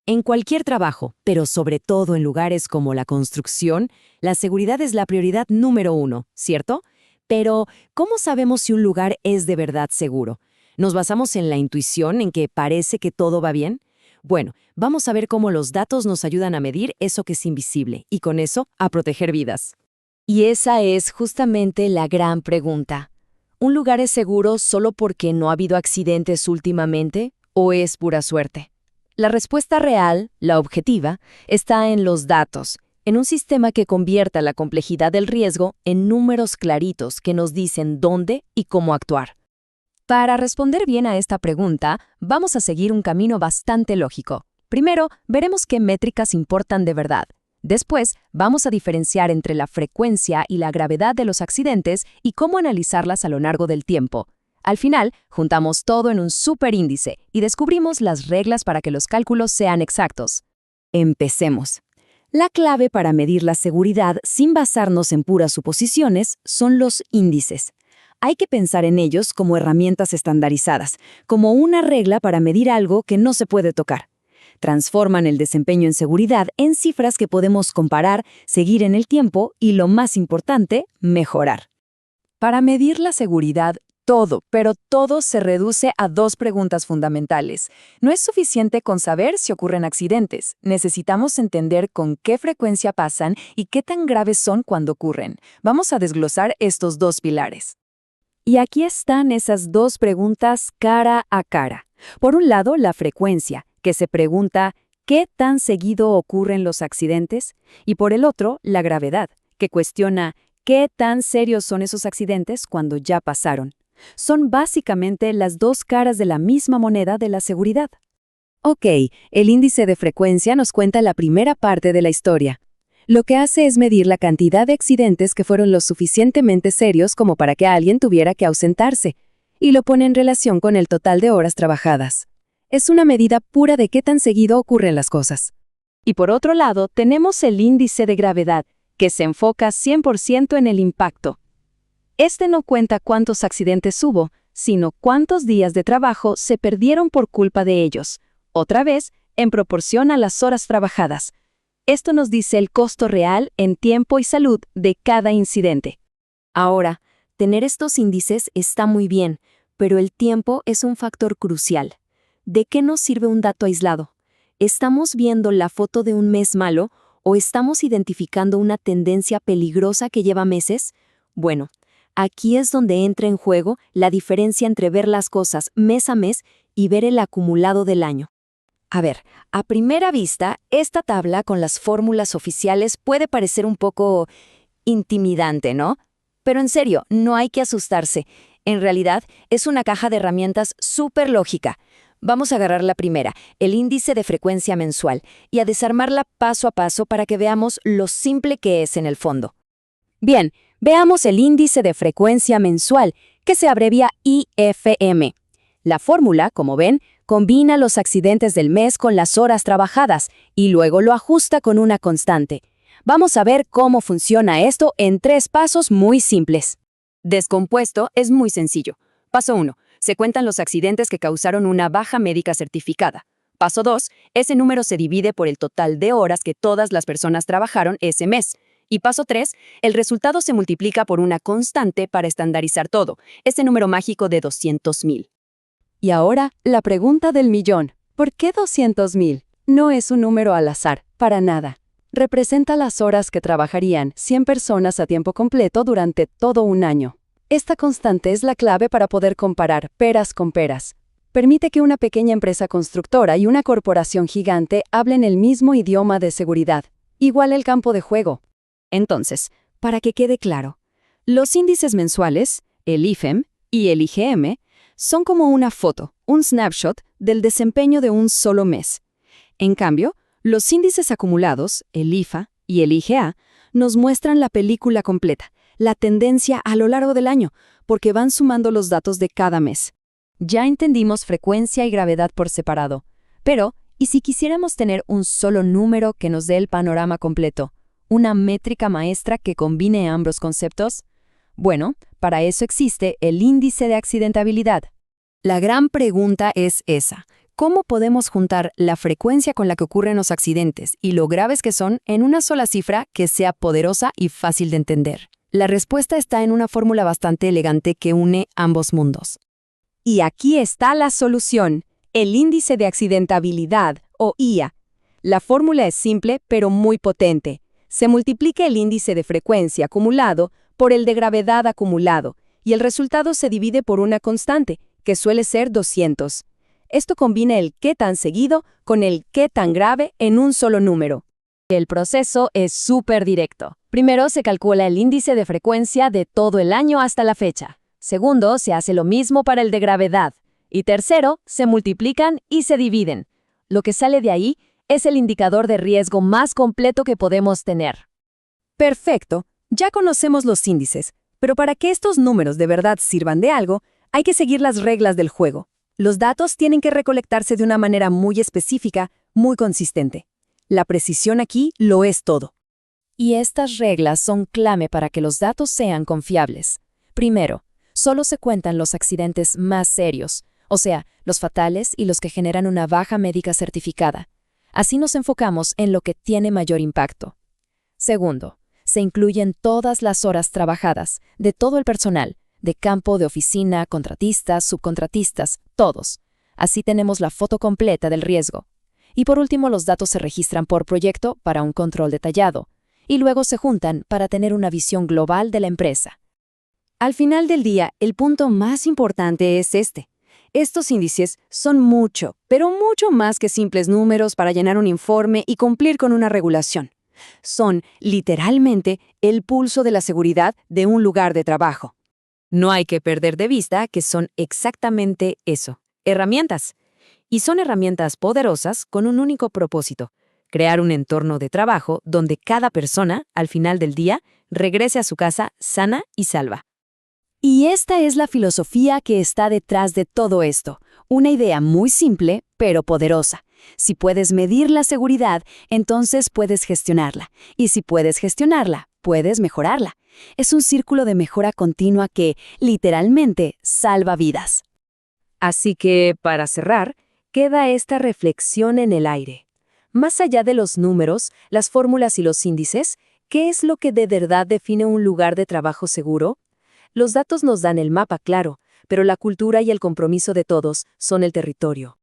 En cualquier trabajo, pero sobre todo en lugares como la construcción, la seguridad es la prioridad número uno, ¿cierto? Pero, ¿cómo sabemos si un lugar es de verdad seguro? ¿Nos basamos en la intuición, en que parece que todo va bien? Bueno, vamos a ver cómo los datos nos ayudan a medir eso que es invisible y con eso a proteger vidas. Y esa es justamente la gran pregunta. ¿Un lugar es seguro solo porque no ha habido accidentes últimamente o es pura suerte? La respuesta real, la objetiva, está en los datos, en un sistema que convierta la complejidad del riesgo en números claritos que nos dicen dónde y cómo actuar. Para responder bien a esta pregunta, vamos a seguir un camino bastante lógico. Primero, veremos qué métricas importan de verdad. Después, vamos a diferenciar entre la frecuencia y la gravedad de los accidentes y cómo analizarlas a lo largo del tiempo. Al final, juntamos todo en un superíndice y descubrimos las reglas para que los cálculos sean exactos. Empecemos. La clave para medir la seguridad sin basarnos en puras suposiciones son los índices. Hay que pensar en ellos como herramientas estandarizadas, como una regla para medir algo que no se puede tocar. Transforman el desempeño en seguridad en cifras que podemos comparar, seguir en el tiempo y, lo más importante, mejorar. Para medir la seguridad, pero todo se reduce a dos preguntas fundamentales. No es suficiente con saber si ocurren accidentes. Necesitamos entender con qué frecuencia pasan y qué tan graves son cuando ocurren. Vamos a desglosar estos dos pilares. Y aquí están esas dos preguntas cara a cara. Por un lado, la frecuencia, que se pregunta ¿qué tan seguido ocurren los accidentes? Y por el otro, la gravedad, que cuestiona ¿qué tan serios son esos accidentes cuando ya pasaron? Son básicamente las dos caras de la misma moneda de la seguridad. Ok, el índice de frecuencia nos cuenta la primera parte de la historia. Lo que hace es medir la cantidad de accidentes que fueron lo suficientemente serios como para que alguien tuviera que ausentarse, y lo pone en relación con el total de horas trabajadas. Es una medida pura de qué tan seguido ocurren las cosas. Y por otro lado, tenemos el índice de gravedad, que se enfoca 100% en el impacto. Este no cuenta cuántos accidentes hubo, sino cuántos días de trabajo se perdieron por culpa de ellos, otra vez, en proporción a las horas trabajadas. Esto nos dice el costo real en tiempo y salud de cada incidente. Ahora, tener estos índices está muy bien, pero el tiempo es un factor crucial. ¿De qué nos sirve un dato aislado? ¿Estamos viendo la foto de un mes malo o estamos identificando una tendencia peligrosa que lleva meses? Bueno, aquí es donde entra en juego la diferencia entre ver las cosas mes a mes y ver el acumulado del año. A ver, a primera vista, esta tabla con las fórmulas oficiales puede parecer un poco intimidante, ¿no? Pero en serio, no hay que asustarse. En realidad, es una caja de herramientas súper lógica. Vamos a agarrar la primera, el índice de frecuencia mensual, y a desarmarla paso a paso para que veamos lo simple que es en el fondo. Bien, veamos el índice de frecuencia mensual, que se abrevia IFM. La fórmula, como ven, combina los accidentes del mes con las horas trabajadas y luego lo ajusta con una constante. Vamos a ver cómo funciona esto en 3 pasos muy simples. Descompuesto es muy sencillo. Paso 1. Se cuentan los accidentes que causaron una baja médica certificada. Paso 2. Ese número se divide por el total de horas que todas las personas trabajaron ese mes. Y paso 3. El resultado se multiplica por una constante para estandarizar todo, ese número mágico de 200,000. Y ahora, la pregunta del millón. ¿Por qué 200,000? No es un número al azar, para nada. Representa las horas que trabajarían 100 personas a tiempo completo durante todo un año. Esta constante es la clave para poder comparar peras con peras. Permite que una pequeña empresa constructora y una corporación gigante hablen el mismo idioma de seguridad. Igual el campo de juego. Entonces, para que quede claro, los índices mensuales, el IFEM y el IGM, son como una foto, un snapshot del desempeño de un solo mes. En cambio, los índices acumulados, el IFA y el IGA, nos muestran la película completa, la tendencia a lo largo del año, porque van sumando los datos de cada mes. Ya entendimos frecuencia y gravedad por separado, pero ¿y si quisiéramos tener un solo número que nos dé el panorama completo? ¿Una métrica maestra que combine ambos conceptos? Bueno, para eso existe el índice de accidentabilidad. La gran pregunta es esa. ¿Cómo podemos juntar la frecuencia con la que ocurren los accidentes y lo graves que son en una sola cifra que sea poderosa y fácil de entender? La respuesta está en una fórmula bastante elegante que une ambos mundos. Y aquí está la solución, el índice de accidentabilidad, o IA. La fórmula es simple, pero muy potente. Se multiplica el índice de frecuencia acumulado por el de gravedad acumulado, y el resultado se divide por una constante, que suele ser 200. Esto combina el qué tan seguido con el qué tan grave en un solo número. El proceso es súper directo. Primero se calcula el índice de frecuencia de todo el año hasta la fecha. Segundo, se hace lo mismo para el de gravedad. Y tercero, se multiplican y se dividen. Lo que sale de ahí es el indicador de riesgo más completo que podemos tener. Perfecto, ya conocemos los índices, pero para que estos números de verdad sirvan de algo, hay que seguir las reglas del juego. Los datos tienen que recolectarse de una manera muy específica, muy consistente. La precisión aquí lo es todo. Y estas reglas son clave para que los datos sean confiables. Primero, solo se cuentan los accidentes más serios, o sea, los fatales y los que generan una baja médica certificada. Así nos enfocamos en lo que tiene mayor impacto. Segundo, se incluyen todas las horas trabajadas de todo el personal, de campo, de oficina, contratistas, subcontratistas, todos. Así tenemos la foto completa del riesgo. Y por último, los datos se registran por proyecto para un control detallado, y luego se juntan para tener una visión global de la empresa. Al final del día, el punto más importante es este. Estos índices son mucho, pero mucho más que simples números para llenar un informe y cumplir con una regulación. Son, literalmente, el pulso de la seguridad de un lugar de trabajo. No hay que perder de vista que son exactamente eso, herramientas. Y son herramientas poderosas con un único propósito: crear un entorno de trabajo donde cada persona, al final del día, regrese a su casa sana y salva. Y esta es la filosofía que está detrás de todo esto. Una idea muy simple, pero poderosa. Si puedes medir la seguridad, entonces puedes gestionarla. Y si puedes gestionarla, puedes mejorarla. Es un círculo de mejora continua que, literalmente, salva vidas. Así que, para cerrar, queda esta reflexión en el aire. Más allá de los números, las fórmulas y los índices, ¿qué es lo que de verdad define un lugar de trabajo seguro? Los datos nos dan el mapa claro, pero la cultura y el compromiso de todos son el territorio.